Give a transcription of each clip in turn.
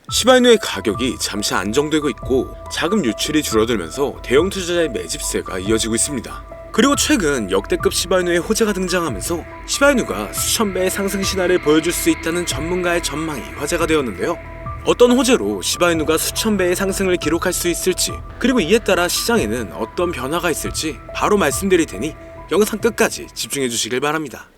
시바이누의 가격이 잠시 안정되고 있고 자금 유출이 줄어들면서 대형 투자자의 매집세가 이어지고 있습니다. 그리고 최근 역대급 시바이누의 호재가 등장하면서 시바이누가 수천 배의 상승 신화를 보여줄 수 있다는 전문가의 전망이 화제가 되었는데요. 어떤 호재로 시바이누가 수천 배의 상승을 기록할 수 있을지, 그리고 이에 따라 시장에는 어떤 변화가 있을지 바로 말씀드릴 테니 영상 끝까지 집중해 주시길 바랍니다.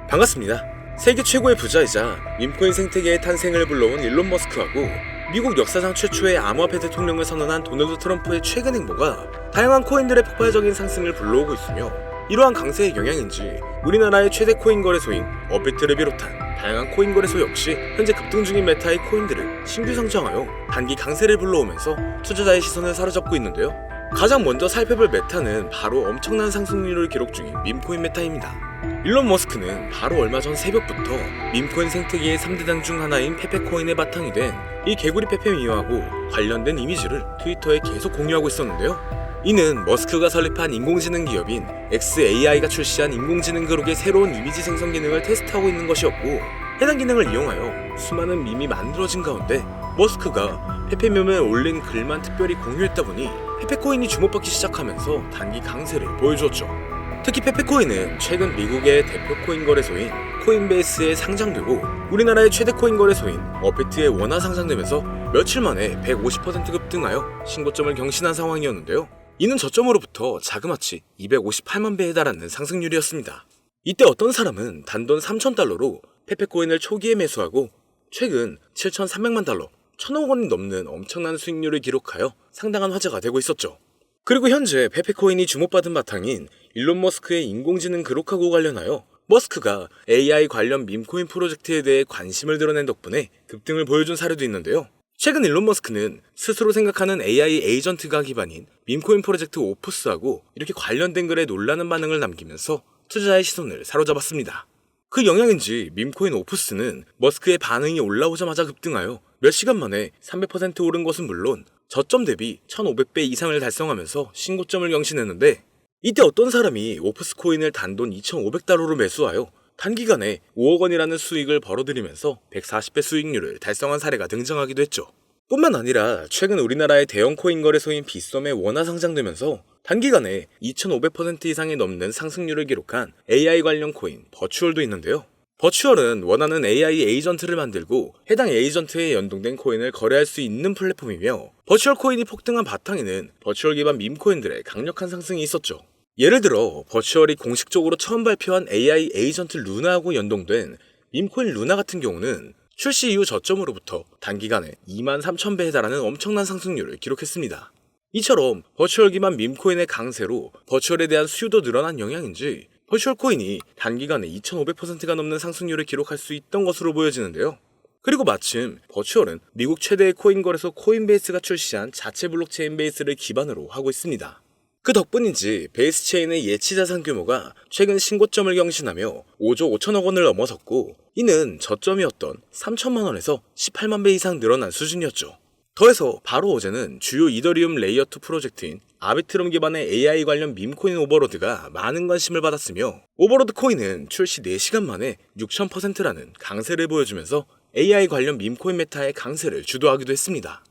반갑습니다. 세계 최고의 부자이자 밈코인 생태계의 탄생을 불러온 일론 머스크하고 미국 역사상 최초의 암호화폐 대통령을 선언한 도널드 트럼프의 최근 행보가 다양한 코인들의 폭발적인 상승을 불러오고 있으며, 이러한 강세의 영향인지 우리나라의 최대 코인 거래소인 업비트를 비롯한 다양한 코인 거래소 역시 현재 급등 중인 메타의 코인들을 신규 상장하여 단기 강세를 불러오면서 투자자의 시선을 사로잡고 있는데요. 가장 먼저 살펴볼 메타는 바로 엄청난 상승률을 기록 중인 밈코인 메타입니다. 일론 머스크는 바로 얼마 전 새벽부터 밈코인 생태계의 3대장 중 하나인 페페코인의 바탕이 된 이 개구리 페페미와하고 관련된 이미지를 트위터에 계속 공유하고 있었는데요. 이는 머스크가 설립한 인공지능 기업인 xAI가 출시한 인공지능 그룹의 새로운 이미지 생성 기능을 테스트하고 있는 것이었고, 해당 기능을 이용하여 수많은 밈이 만들어진 가운데 머스크가 페페밈에 올린 글만 특별히 공유했다 보니 페페코인이 주목받기 시작하면서 단기 강세를 보여주었죠. 특히 페페코인은 최근 미국의 대표 코인 거래소인 코인베이스에 상장되고 우리나라의 최대 코인 거래소인 업비트에 원화 상장되면서 며칠 만에 150% 급등하여 신고점을 경신한 상황이었는데요. 이는 저점으로부터 자그마치 258만 배에 달하는 상승률이었습니다. 이때 어떤 사람은 단돈 3,000달러로 페페코인을 초기에 매수하고 최근 7,300만 달러, 1,000억 원이 넘는 엄청난 수익률을 기록하여 상당한 화제가 되고 있었죠. 그리고 현재 페페코인이 주목받은 바탕인 일론 머스크의 인공지능 그룹하고 관련하여 머스크가 AI 관련 밈코인 프로젝트에 대해 관심을 드러낸 덕분에 급등을 보여준 사례도 있는데요. 최근 일론 머스크는 스스로 생각하는 AI 에이전트가 기반인 밈코인 프로젝트 오프스하고 이렇게 관련된 글에 놀라는 반응을 남기면서 투자자의 시선을 사로잡았습니다. 그 영향인지 밈코인 오프스는 머스크의 반응이 올라오자마자 급등하여 몇 시간 만에 300% 오른 것은 물론 저점 대비 1500배 이상을 달성하면서 신고점을 경신했는데, 이때 어떤 사람이 오프스 코인을 단돈 2500달러로 매수하여 단기간에 5억 원이라는 수익을 벌어들이면서 140배 수익률을 달성한 사례가 등장하기도 했죠. 뿐만 아니라 최근 우리나라의 대형 코인 거래소인 빗썸에 원화 상장되면서 단기간에 2500% 이상이 넘는 상승률을 기록한 AI 관련 코인 버추얼도 있는데요. 버추얼은 원하는 AI 에이전트를 만들고 해당 에이전트에 연동된 코인을 거래할 수 있는 플랫폼이며, 버추얼 코인이 폭등한 바탕에는 버추얼 기반 밈코인들의 강력한 상승이 있었죠. 예를 들어 버추얼이 공식적으로 처음 발표한 AI 에이전트 루나하고 연동된 밈코인 루나 같은 경우는 출시 이후 저점으로부터 단기간에 23,000배에 달하는 엄청난 상승률을 기록했습니다. 이처럼 버추얼 기반 밈코인의 강세로 버추얼에 대한 수요도 늘어난 영향인지 버추얼 코인이 단기간에 2500%가 넘는 상승률을 기록할 수 있던 것으로 보여지는데요. 그리고 마침 버추얼은 미국 최대의 코인 거래소 코인베이스가 출시한 자체 블록체인 베이스를 기반으로 하고 있습니다. 그 덕분인지 베이스 체인의 예치 자산 규모가 최근 신고점을 경신하며 5조 5천억 원을 넘어섰고, 이는 저점이었던 3천만 원에서 18만 배 이상 늘어난 수준이었죠. 더해서 바로 어제는 주요 이더리움 레이어2 프로젝트인 아비트럼 기반의 AI 관련 밈코인 오버로드가 많은 관심을 받았으며, 오버로드 코인은 출시 4시간 만에 6000%라는 강세를 보여주면서 AI 관련 밈코인 메타의 강세를 주도하기도 했습니다.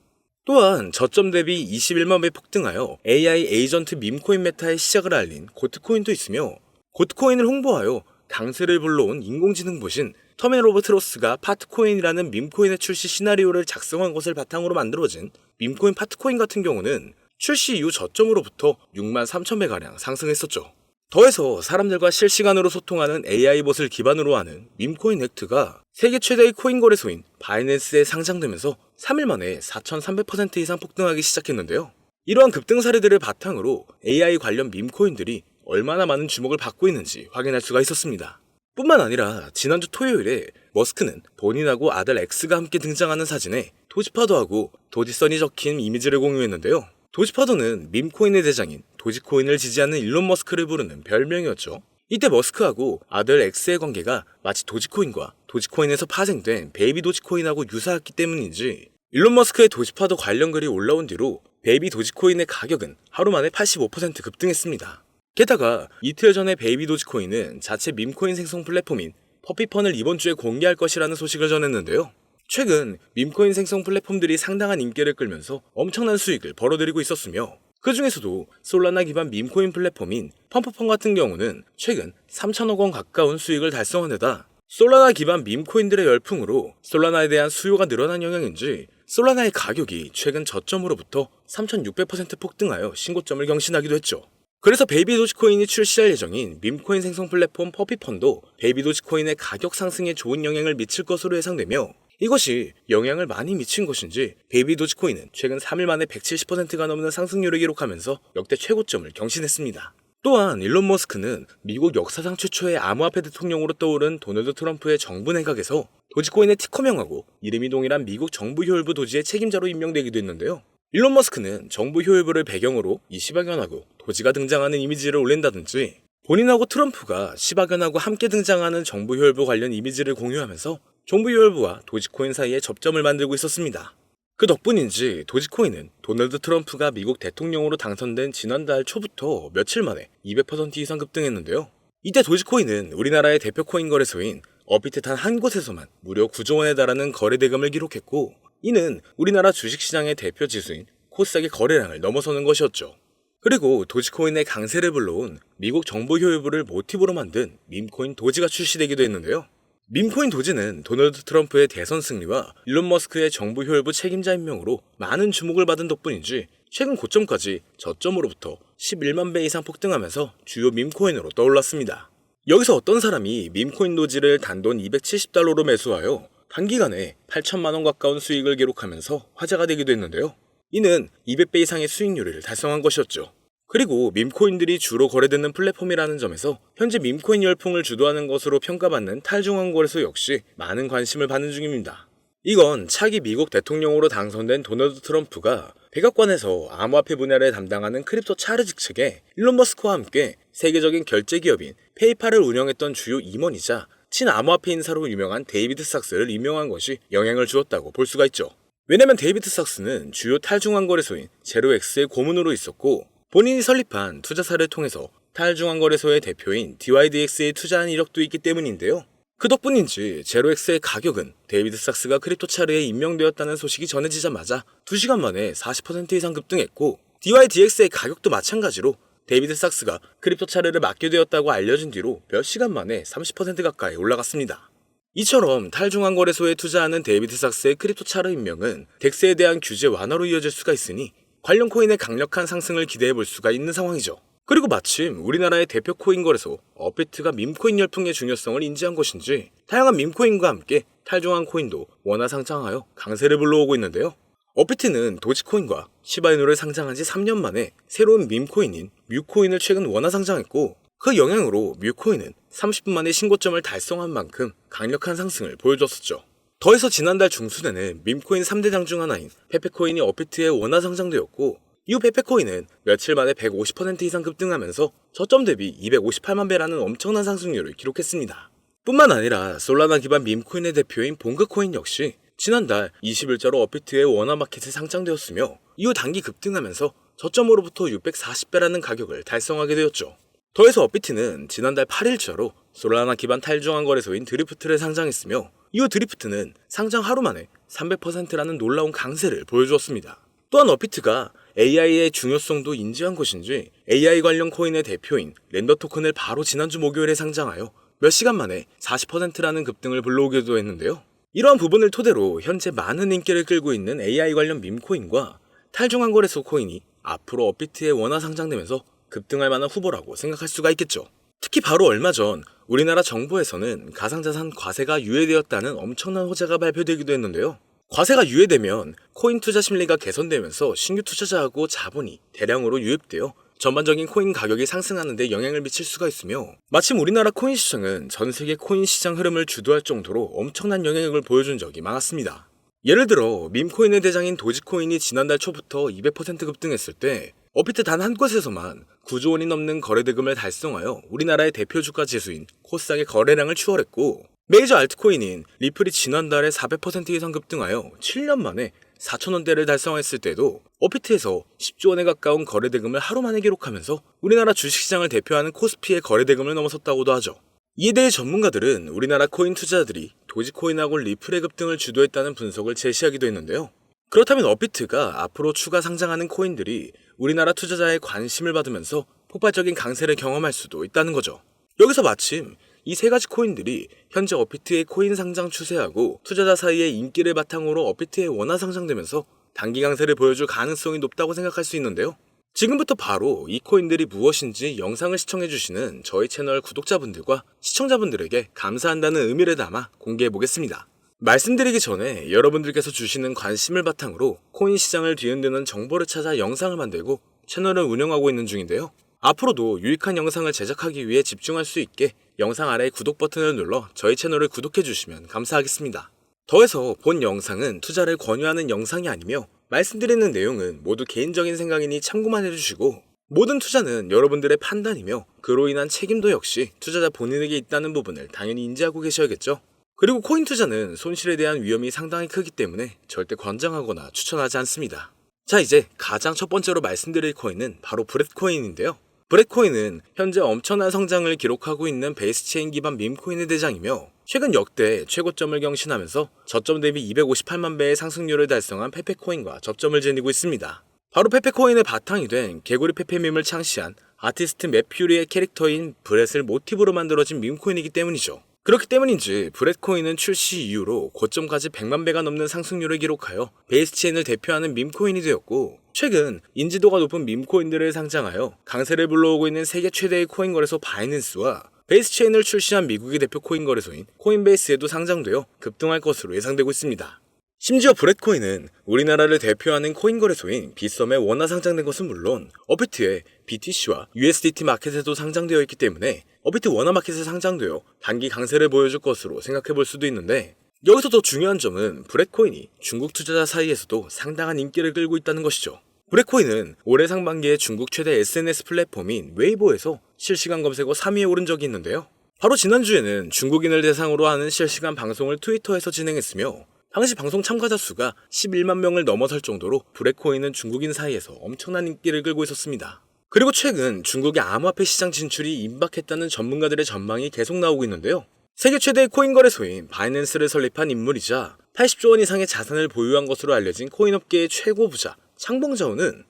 또한 저점 대비 21만 배 폭등하여 AI 에이전트 밈코인 메타의 시작을 알린 고트코인도 있으며, 고트코인을 홍보하여 강세를 불러온 인공지능 보신 터멘 오브 트로스가 파트코인이라는 밈코인의 출시 시나리오를 작성한 것을 바탕으로 만들어진 밈코인 파트코인 같은 경우는 출시 이후 저점으로부터 63,000배가량 상승했었죠. 더해서 사람들과 실시간으로 소통하는 AI봇을 기반으로 하는 밈코인 액트가 세계 최대의 코인 거래소인 바이낸스에 상장되면서 3일 만에 4,300% 이상 폭등하기 시작했는데요. 이러한 급등 사례들을 바탕으로 AI 관련 밈코인들이 얼마나 많은 주목을 받고 있는지 확인할 수가 있었습니다. 뿐만 아니라 지난주 토요일에 머스크는 본인하고 아들 엑스가 함께 등장하는 사진에 도지파도하고 도지선이 적힌 이미지를 공유했는데요. 도지파도는 밈코인의 대장인 도지코인을 지지하는 일론 머스크를 부르는 별명이었죠. 이때 머스크하고 아들 엑스의 관계가 마치 도지코인과 도지코인에서 파생된 베이비 도지코인하고 유사했기 때문인지 일론 머스크의 도지파도 관련 글이 올라온 뒤로 베이비 도지코인의 가격은 하루 만에 85% 급등했습니다. 게다가 이틀 전에 베이비 도지코인은 자체 밈코인 생성 플랫폼인 퍼피펀을 이번 주에 공개할 것이라는 소식을 전했는데요. 최근 밈코인 생성 플랫폼들이 상당한 인기를 끌면서 엄청난 수익을 벌어들이고 있었으며 그 중에서도 솔라나 기반 밈코인 플랫폼인 펌프펀 같은 경우는 최근 3천억 원 가까운 수익을 달성한 데다 솔라나 기반 밈코인들의 열풍으로 솔라나에 대한 수요가 늘어난 영향인지 솔라나의 가격이 최근 저점으로부터 3,600% 폭등하여 신고점을 경신하기도 했죠. 그래서 베이비 도지코인이 출시할 예정인 밈코인 생성 플랫폼 퍼피펀도 베이비 도지코인의 가격 상승에 좋은 영향을 미칠 것으로 예상되며 이것이 영향을 많이 미친 것인지 베이비 도지코인은 최근 3일 만에 170%가 넘는 상승률을 기록하면서 역대 최고점을 경신했습니다. 또한 일론 머스크는 미국 역사상 최초의 암호화폐 대통령으로 떠오른 도널드 트럼프의 정부 내각에서 도지코인의 티커명하고 이름이 동일한 미국 정부 효율부 도지의 책임자로 임명되기도 했는데요. 일론 머스크는 정부 효율부를 배경으로 이 시바견하고 도지가 등장하는 이미지를 올린다든지 본인하고 트럼프가 시바견하고 함께 등장하는 정부 효율부 관련 이미지를 공유하면서 정부 효율부와 도지코인 사이에 접점을 만들고 있었습니다. 그 덕분인지 도지코인은 도널드 트럼프가 미국 대통령으로 당선된 지난달 초부터 며칠 만에 200% 이상 급등했는데요. 이때 도지코인은 우리나라의 대표 코인 거래소인 업비트 단 한 곳에서만 무려 9조 원에 달하는 거래 대금을 기록했고 이는 우리나라 주식시장의 대표 지수인 코스닥의 거래량을 넘어서는 것이었죠. 그리고 도지코인의 강세를 불러온 미국 정부 효율부를 모티브로 만든 밈코인 도지가 출시되기도 했는데요. 밈코인 도지는 도널드 트럼프의 대선 승리와 일론 머스크의 정부 효율부 책임자 임명으로 많은 주목을 받은 덕분인지 최근 고점까지 저점으로부터 11만 배 이상 폭등하면서 주요 밈코인으로 떠올랐습니다. 여기서 어떤 사람이 밈코인 도지를 단돈 270달러로 매수하여 단기간에 8천만 원 가까운 수익을 기록하면서 화제가 되기도 했는데요. 이는 200배 이상의 수익률을 달성한 것이었죠. 그리고 밈코인들이 주로 거래되는 플랫폼이라는 점에서 현재 밈코인 열풍을 주도하는 것으로 평가받는 탈중앙 거래소 역시 많은 관심을 받는 중입니다. 이건 차기 미국 대통령으로 당선된 도널드 트럼프가 백악관에서 암호화폐 분야를 담당하는 크립토 차르직 측에 일론 머스크와 함께 세계적인 결제 기업인 페이팔을 운영했던 주요 임원이자 친암호화폐 인사로 유명한 데이비드 삭스를 임명한 것이 영향을 주었다고 볼 수가 있죠. 왜냐면 데이비드 삭스는 주요 탈중앙 거래소인 제로엑스의 고문으로 있었고 본인이 설립한 투자사를 통해서 탈중앙 거래소의 대표인 DYDX에 투자한 이력도 있기 때문인데요. 그 덕분인지 제로엑스의 가격은 데이비드 삭스가 크립토차르에 임명되었다는 소식이 전해지자마자 2시간 만에 40% 이상 급등했고 DYDX의 가격도 마찬가지로 데이비드 삭스가 크립토차르를 맡게 되었다고 알려진 뒤로 몇 시간 만에 30% 가까이 올라갔습니다. 이처럼 탈중앙 거래소에 투자하는 데이비드 삭스의 크립토차르 임명은 덱스에 대한 규제 완화로 이어질 수가 있으니 관련 코인의 강력한 상승을 기대해 볼 수가 있는 상황이죠. 그리고 마침 우리나라의 대표 코인 거래소 업비트가 밈코인 열풍의 중요성을 인지한 것인지 다양한 밈코인과 함께 탈중앙 코인도 원화 상장하여 강세를 불러오고 있는데요. 업비트는 도지코인과 시바이누를 상장한 지 3년 만에 새로운 밈코인인 뮤코인을 최근 원화 상장했고 그 영향으로 뮤코인은 30분 만에 신고점을 달성한 만큼 강력한 상승을 보여줬었죠. 더해서 지난달 중순에는 밈코인 3대장 중 하나인 페페코인이 업비트에 원화 상장되었고 이후 페페코인은 며칠 만에 150% 이상 급등하면서 저점 대비 258만 배라는 엄청난 상승률을 기록했습니다. 뿐만 아니라 솔라나 기반 밈코인의 대표인 봉그코인 역시 지난달 20일자로 업비트의 원화 마켓에 상장되었으며 이후 단기 급등하면서 저점으로부터 640배라는 가격을 달성하게 되었죠. 더해서 업비트는 지난달 8일자로 솔라나 기반 탈중앙 거래소인 드리프트를 상장했으며 이후 드리프트는 상장 하루 만에 300%라는 놀라운 강세를 보여주었습니다. 또한 업비트가 AI의 중요성도 인지한 것인지 AI 관련 코인의 대표인 렌더 토큰을 바로 지난주 목요일에 상장하여 몇 시간 만에 40%라는 급등을 불러오기도 했는데요. 이러한 부분을 토대로 현재 많은 인기를 끌고 있는 AI 관련 밈코인과 탈중앙 거래소 코인이 앞으로 업비트에 원화 상장되면서 급등할 만한 후보라고 생각할 수가 있겠죠. 특히 바로 얼마 전 우리나라 정부에서는 가상자산 과세가 유예되었다는 엄청난 호재가 발표되기도 했는데요. 과세가 유예되면 코인 투자 심리가 개선되면서 신규 투자자하고 자본이 대량으로 유입되어 전반적인 코인 가격이 상승하는 데 영향을 미칠 수가 있으며 마침 우리나라 코인 시장은 전 세계 코인 시장 흐름을 주도할 정도로 엄청난 영향력을 보여준 적이 많았습니다. 예를 들어 밈코인의 대장인 도지코인이 지난달 초부터 200% 급등했을 때 업비트 단 한 곳에서만 9조 원이 넘는 거래대금을 달성하여 우리나라의 대표 주가 지수인 코스닥의 거래량을 추월했고 메이저 알트코인인 리플이 지난달에 400% 이상 급등하여 7년 만에 4,000원대를 달성했을 때도 업비트에서 10조 원에 가까운 거래대금을 하루 만에 기록하면서 우리나라 주식시장을 대표하는 코스피의 거래대금을 넘어섰다고도 하죠. 이에 대해 전문가들은 우리나라 코인 투자자들이 도지코인하고 리플의 급등을 주도했다는 분석을 제시하기도 했는데요. 그렇다면 업비트가 앞으로 추가 상장하는 코인들이 우리나라 투자자의 관심을 받으면서 폭발적인 강세를 경험할 수도 있다는 거죠. 여기서 마침 이 세 가지 코인들이 현재 업비트의 코인 상장 추세하고 투자자 사이의 인기를 바탕으로 업비트에 원화 상장되면서 단기 강세를 보여줄 가능성이 높다고 생각할 수 있는데요. 지금부터 바로 이 코인들이 무엇인지 영상을 시청해주시는 저희 채널 구독자분들과 시청자분들에게 감사한다는 의미를 담아 공개해보겠습니다. 말씀드리기 전에 여러분들께서 주시는 관심을 바탕으로 코인 시장을 뒤흔드는 정보를 찾아 영상을 만들고 채널을 운영하고 있는 중인데요. 앞으로도 유익한 영상을 제작하기 위해 집중할 수 있게 영상 아래 구독 버튼을 눌러 저희 채널을 구독해주시면 감사하겠습니다. 더해서 본 영상은 투자를 권유하는 영상이 아니며 말씀드리는 내용은 모두 개인적인 생각이니 참고만 해주시고 모든 투자는 여러분들의 판단이며 그로 인한 책임도 역시 투자자 본인에게 있다는 부분을 당연히 인지하고 계셔야겠죠. 그리고 코인 투자는 손실에 대한 위험이 상당히 크기 때문에 절대 권장하거나 추천하지 않습니다. 자, 이제 가장 첫 번째로 말씀드릴 코인은 바로 브렛코인인데요. 브렛코인은 현재 엄청난 성장을 기록하고 있는 베이스체인 기반 밈코인의 대장이며 최근 역대 최고점을 경신하면서 저점 대비 258만 배의 상승률을 달성한 페페코인과 접점을 지니고 있습니다. 바로 페페코인의 바탕이 된 개구리 페페밈을 창시한 아티스트 맷퓨리의 캐릭터인 브렛을 모티브로 만들어진 밈코인이기 때문이죠. 그렇기 때문인지 브렛코인은 출시 이후로 고점까지 100만 배가 넘는 상승률을 기록하여 베이스체인을 대표하는 밈코인이 되었고 최근 인지도가 높은 밈코인들을 상장하여 강세를 불러오고 있는 세계 최대의 코인 거래소 바이낸스와 베이스체인을 출시한 미국의 대표 코인 거래소인 코인베이스에도 상장되어 급등할 것으로 예상되고 있습니다. 심지어 브렛코인은 우리나라를 대표하는 코인 거래소인 빗썸에 원화 상장된 것은 물론 업비트의 BTC와 USDT 마켓에도 상장되어 있기 때문에 업비트 원화 마켓에 상장되어 단기 강세를 보여줄 것으로 생각해 볼 수도 있는데 여기서 더 중요한 점은 브렛코인이 중국 투자자 사이에서도 상당한 인기를 끌고 있다는 것이죠. 브렛코인은 올해 상반기에 중국 최대 SNS 플랫폼인 웨이보에서 실시간 검색어 3위에 오른 적이 있는데요. 바로 지난주에는 중국인을 대상으로 하는 실시간 방송을 트위터에서 진행했으며 당시 방송 참가자 수가 11만 명을 넘어설 정도로 브렛코인은 중국인 사이에서 엄청난 인기를 끌고 있었습니다. 그리고 최근 중국의 암호화폐 시장 진출이 임박했다는 전문가들의 전망이 계속 나오고 있는데요. 세계 최대의 코인 거래소인 바이낸스를 설립한 인물이자 80조 원 이상의 자산을 보유한 것으로 알려진 코인업계의 최고 부자 창봉자오는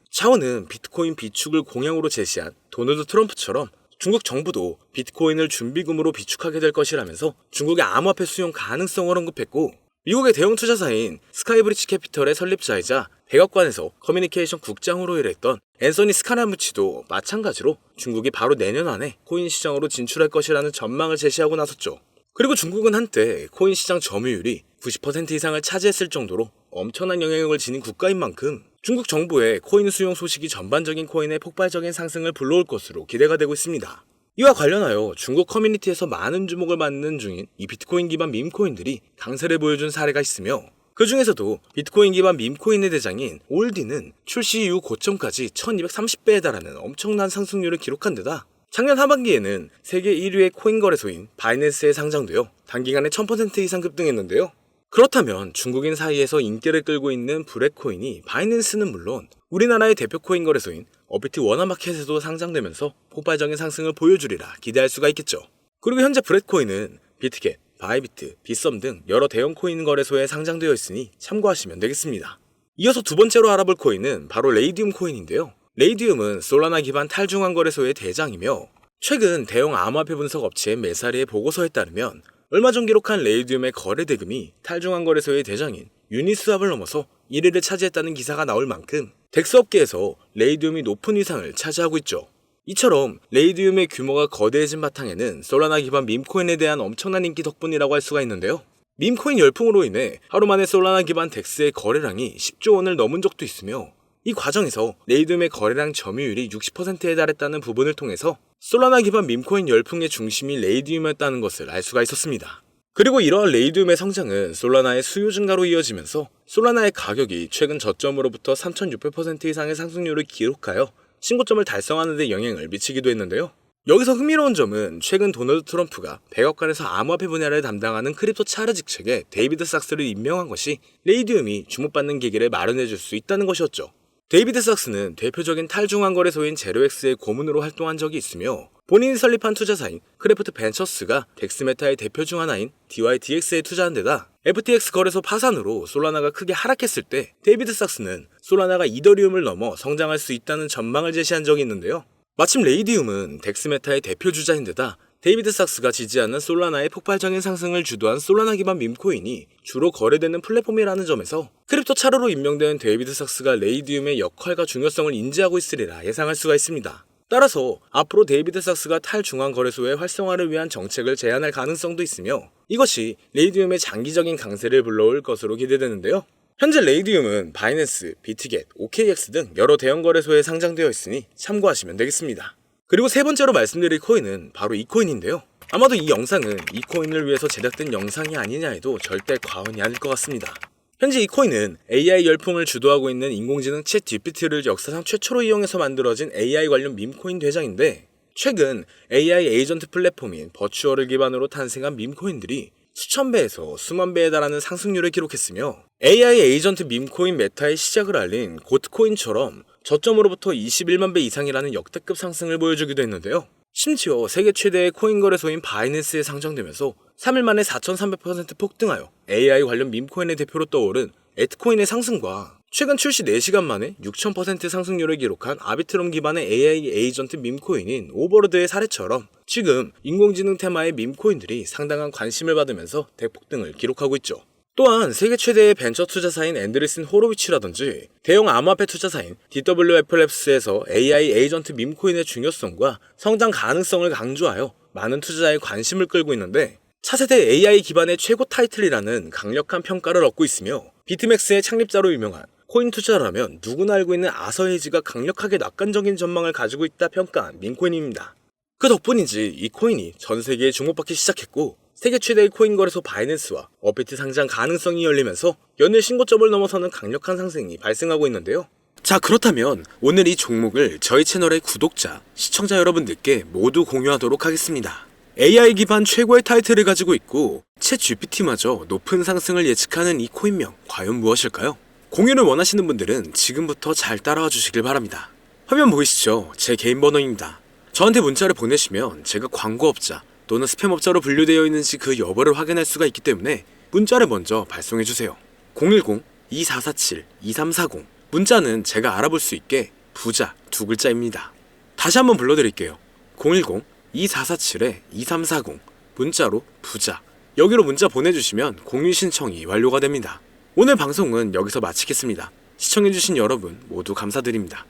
비트코인 비축을 공약으로 제시한 도널드 트럼프처럼 중국 정부도 비트코인을 준비금으로 비축하게 될 것이라면서 중국의 암호화폐 수용 가능성을 언급했고 미국의 대형 투자사인 스카이브리지 캐피털의 설립자이자 백악관에서 커뮤니케이션 국장으로 일했던 앤서니 스카라무치도 마찬가지로 중국이 바로 내년 안에 코인 시장으로 진출할 것이라는 전망을 제시하고 나섰죠. 그리고 중국은 한때 코인 시장 점유율이 90% 이상을 차지했을 정도로 엄청난 영향력을 지닌 국가인 만큼 중국 정부의 코인 수용 소식이 전반적인 코인의 폭발적인 상승을 불러올 것으로 기대가 되고 있습니다. 이와 관련하여 중국 커뮤니티에서 많은 주목을 받는 중인 이 비트코인 기반 밈코인들이 강세를 보여준 사례가 있으며 그 중에서도 비트코인 기반 밈코인의 대장인 올디는 출시 이후 고점까지 1230배에 달하는 엄청난 상승률을 기록한 데다 작년 하반기에는 세계 1위의 코인 거래소인 바이낸스에 상장되어 단기간에 1000% 이상 급등했는데요. 그렇다면 중국인 사이에서 인기를 끌고 있는 브렛코인이 바이낸스는 물론 우리나라의 대표 코인 거래소인 업비트 원화마켓에도 상장되면서 폭발적인 상승을 보여주리라 기대할 수가 있겠죠. 그리고 현재 브렛코인은 비트겟, 바이비트, 빗썸 등 여러 대형 코인 거래소에 상장되어 있으니 참고하시면 되겠습니다. 이어서 두 번째로 알아볼 코인은 바로 레이디움 코인인데요. 레이디움은 솔라나 기반 탈중앙 거래소의 대장이며 최근 대형 암호화폐 분석 업체 메사리의 보고서에 따르면 얼마 전 기록한 레이디움의 거래 대금이 탈중앙 거래소의 대장인 유니스왑을 넘어서 1위를 차지했다는 기사가 나올 만큼 덱스 업계에서 레이디움이 높은 위상을 차지하고 있죠. 이처럼 레이디움의 규모가 거대해진 바탕에는 솔라나 기반 밈코인에 대한 엄청난 인기 덕분이라고 할 수가 있는데요. 밈코인 열풍으로 인해 하루 만에 솔라나 기반 덱스의 거래량이 10조 원을 넘은 적도 있으며 이 과정에서 레이디움의 거래량 점유율이 60%에 달했다는 부분을 통해서 솔라나 기반 밈코인 열풍의 중심이 레이디움이었다는 것을 알 수가 있었습니다. 그리고 이러한 레이디움의 성장은 솔라나의 수요 증가로 이어지면서 솔라나의 가격이 최근 저점으로부터 3600% 이상의 상승률을 기록하여 신고점을 달성하는 데 영향을 미치기도 했는데요. 여기서 흥미로운 점은 최근 도널드 트럼프가 백악관에서 암호화폐 분야를 담당하는 크립토 차르 직책에 데이비드 삭스를 임명한 것이 레이디움이 주목받는 계기를 마련해줄 수 있다는 것이었죠. 데이비드 삭스는 대표적인 탈중앙거래소인 제로엑스의 고문으로 활동한 적이 있으며 본인이 설립한 투자사인 크래프트 벤처스가 덱스메타의 대표 중 하나인 DYDX에 투자한 데다 FTX 거래소 파산으로 솔라나가 크게 하락했을 때 데이비드 삭스는 솔라나가 이더리움을 넘어 성장할 수 있다는 전망을 제시한 적이 있는데요. 마침 레이디움은 덱스메타의 대표 주자인데다 데이비드 삭스가 지지하는 솔라나의 폭발적인 상승을 주도한 솔라나 기반 밈코인이 주로 거래되는 플랫폼이라는 점에서 크립토 차르로 임명된 데이비드 삭스가 레이디움의 역할과 중요성을 인지하고 있으리라 예상할 수가 있습니다. 따라서 앞으로 데이비드 삭스가 탈중앙 거래소의 활성화를 위한 정책을 제안할 가능성도 있으며 이것이 레이디움의 장기적인 강세를 불러올 것으로 기대되는데요. 현재 레이디움은 바이낸스, 비트겟, OKX 등 여러 대형 거래소에 상장되어 있으니 참고하시면 되겠습니다. 그리고 세 번째로 말씀드릴 코인은 바로 이 코인인데요. 아마도 이 영상은 이 코인을 위해서 제작된 영상이 아니냐 해도 절대 과언이 아닐 것 같습니다. 현재 이 코인은 AI 열풍을 주도하고 있는 인공지능 챗 GPT를 역사상 최초로 이용해서 만들어진 AI 관련 밈코인 대장인데 최근 AI 에이전트 플랫폼인 버추얼을 기반으로 탄생한 밈코인들이 수천 배에서 수만 배에 달하는 상승률을 기록했으며 AI 에이전트 밈코인 메타의 시작을 알린 고트코인처럼 저점으로부터 21만 배 이상이라는 역대급 상승을 보여주기도 했는데요. 심지어 세계 최대의 코인 거래소인 바이낸스에 상장되면서 3일 만에 4,300% 폭등하여 AI 관련 밈코인의 대표로 떠오른 에트코인의 상승과 최근 출시 4시간 만에 6,000% 상승률을 기록한 아비트럼 기반의 AI 에이전트 밈코인인 오버로드의 사례처럼 지금 인공지능 테마의 밈코인들이 상당한 관심을 받으면서 대폭등을 기록하고 있죠. 또한 세계 최대의 벤처 투자사인 앤드리슨 호로위치라든지 대형 암호화폐 투자사인 DWFLabs에서 AI 에이전트 밈코인의 중요성과 성장 가능성을 강조하여 많은 투자자의 관심을 끌고 있는데 차세대 AI 기반의 최고 타이틀이라는 강력한 평가를 얻고 있으며 비트맥스의 창립자로 유명한 코인 투자라면 누구나 알고 있는 아서헤이지가 강력하게 낙관적인 전망을 가지고 있다 평가한 밈코인입니다. 그 덕분인지 이 코인이 전 세계에 주목받기 시작했고 세계 최대의 코인 거래소 바이낸스와 업비트 상장 가능성이 열리면서 연일 신고점을 넘어서는 강력한 상승이 발생하고 있는데요. 자, 그렇다면 오늘 이 종목을 저희 채널의 구독자, 시청자 여러분들께 모두 공유하도록 하겠습니다. AI 기반 최고의 타이틀을 가지고 있고 챗 GPT마저 높은 상승을 예측하는 이 코인명 과연 무엇일까요? 공유를 원하시는 분들은 지금부터 잘 따라와 주시길 바랍니다. 화면 보이시죠? 제 개인 번호입니다. 저한테 문자를 보내시면 제가 광고업자 또는 스팸업자로 분류되어 있는지 그 여부를 확인할 수가 있기 때문에 문자를 먼저 발송해주세요. 010-2447-2340 문자는 제가 알아볼 수 있게 부자 2글자입니다. 다시 한번 불러드릴게요. 010-2447-2340 문자로 부자 여기로 문자 보내주시면 공유 신청이 완료가 됩니다. 오늘 방송은 여기서 마치겠습니다. 시청해주신 여러분 모두 감사드립니다.